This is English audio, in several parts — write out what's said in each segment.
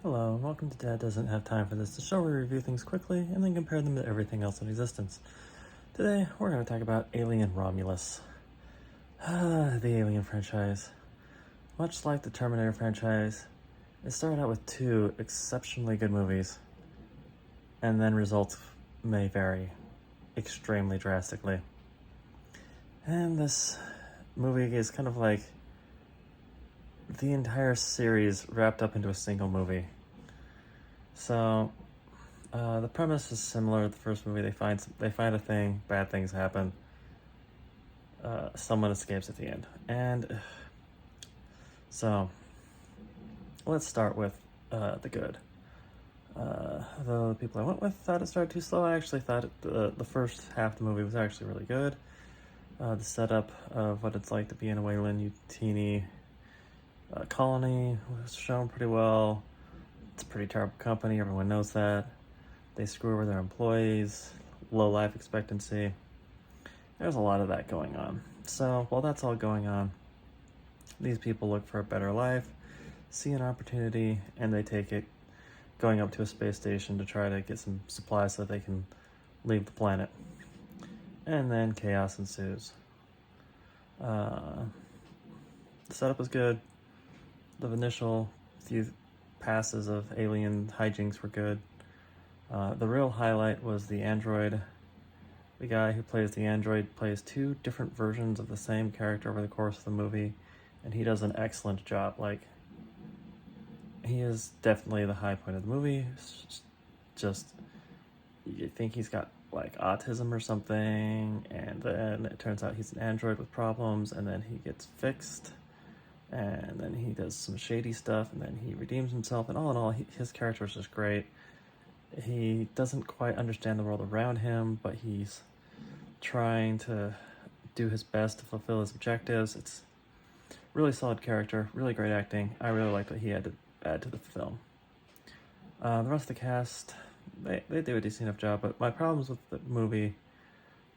Hello, and welcome to Dad Doesn't Have Time for This, the show where we review things quickly and then compare them to everything else in existence. Today, we're going to talk about Alien Romulus. The Alien franchise. Much like the Terminator franchise, it started out with two exceptionally good movies, and then results may vary extremely drastically. And this movie is kind of like the entire series wrapped up into a single movie. So, the premise is similar to the first movie. They find a thing, bad things happen. Someone escapes at the end, and so let's start with the good. The people I went with thought it started too slow. I actually thought the first half of the movie was actually really good. The setup of what it's like to be in a Weyland Utini colony was shown pretty well. It's a pretty terrible company, everyone knows that. They screw over their employees, low life expectancy. There's a lot of that going on. So while that's all going on, these people look for a better life, see an opportunity, and they take it, going up to a space station to try to get some supplies so they can leave the planet. And then chaos ensues. The setup was good. The initial few passes of alien hijinks were good. The real highlight was the android. The guy who plays the android plays two different versions of the same character over the course of the movie, and he does an excellent job. Like, he is definitely the high point of the movie. It's just, you think he's got like autism or something, and then it turns out he's an android with problems, and then he gets fixed, and then he does some shady stuff, and then he redeems himself, and all in all, his character is just great. He doesn't quite understand the world around him, but he's trying to do his best to fulfill his objectives. It's really solid character, really great acting. I really liked what he had to add to the film. The rest of the cast, they do a decent enough job, but my problems with the movie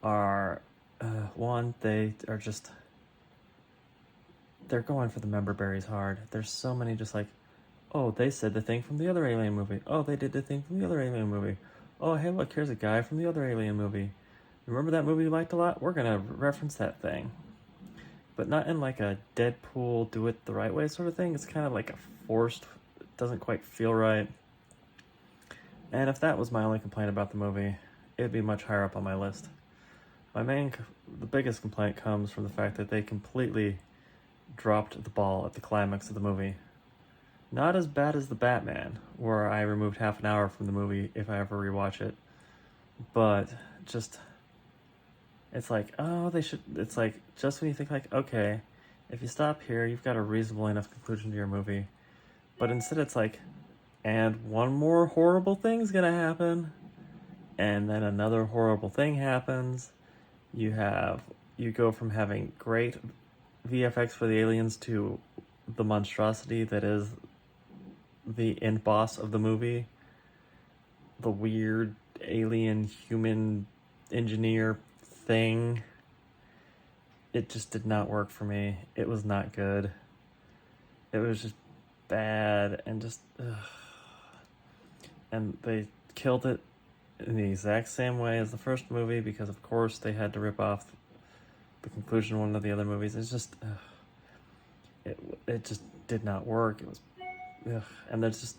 are, one, they're going for the member berries hard. There's so many just like, oh, they said the thing from the other Alien movie. Oh, they did the thing from the other Alien movie. Oh, hey, look, here's a guy from the other Alien movie. Remember that movie you liked a lot? We're going to reference that thing. But not in like a Deadpool, do it the right way sort of thing. It's kind of like a forced, it doesn't quite feel right. And if that was my only complaint about the movie, it'd be much higher up on my list. The biggest complaint comes from the fact that they completely dropped the ball at the climax of the movie. Not as bad as the Batman, where I removed half an hour from the movie if I ever rewatch it. But just, it's like, oh, it's like, just when you think like, okay, if you stop here, you've got a reasonable enough conclusion to your movie. But instead it's like, and one more horrible thing's gonna happen, and then another horrible thing happens. You go from having great VFX for the aliens to the monstrosity that is the end boss of the movie, the weird alien human engineer thing. It just did not work for me. It was not good. It was just bad and just and they killed it in the exact same way as the first movie, because of course they had to rip off the conclusion of one of the other movies. It's just it just did not work. It was and there's just,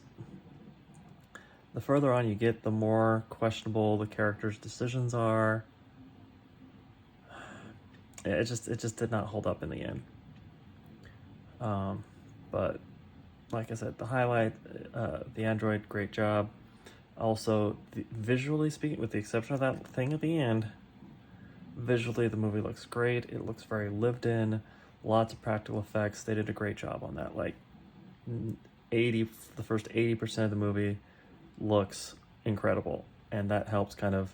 the further on you get, the more questionable the characters' decisions are. It just did not hold up in the end. But like I said, the highlight, the android, great job. Also, visually speaking, with the exception of that thing at the end, visually the movie looks great. It looks very lived in. Lots of practical effects. They did a great job on that. Like the first 80% of the movie looks incredible, and that helps kind of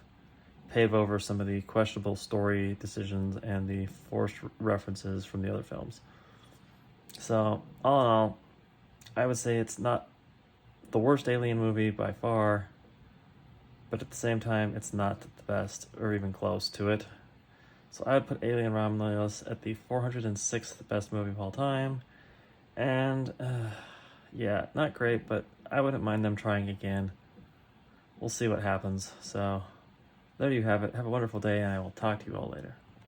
pave over some of the questionable story decisions and the forced references from the other films. So all in all, I would say it's not the worst Alien movie by far, but at the same time, it's not the best or even close to it. So I would put Alien Romulus at the 406th best movie of all time. And yeah, not great, but I wouldn't mind them trying again. We'll see what happens. So there you have it. Have a wonderful day, and I will talk to you all later.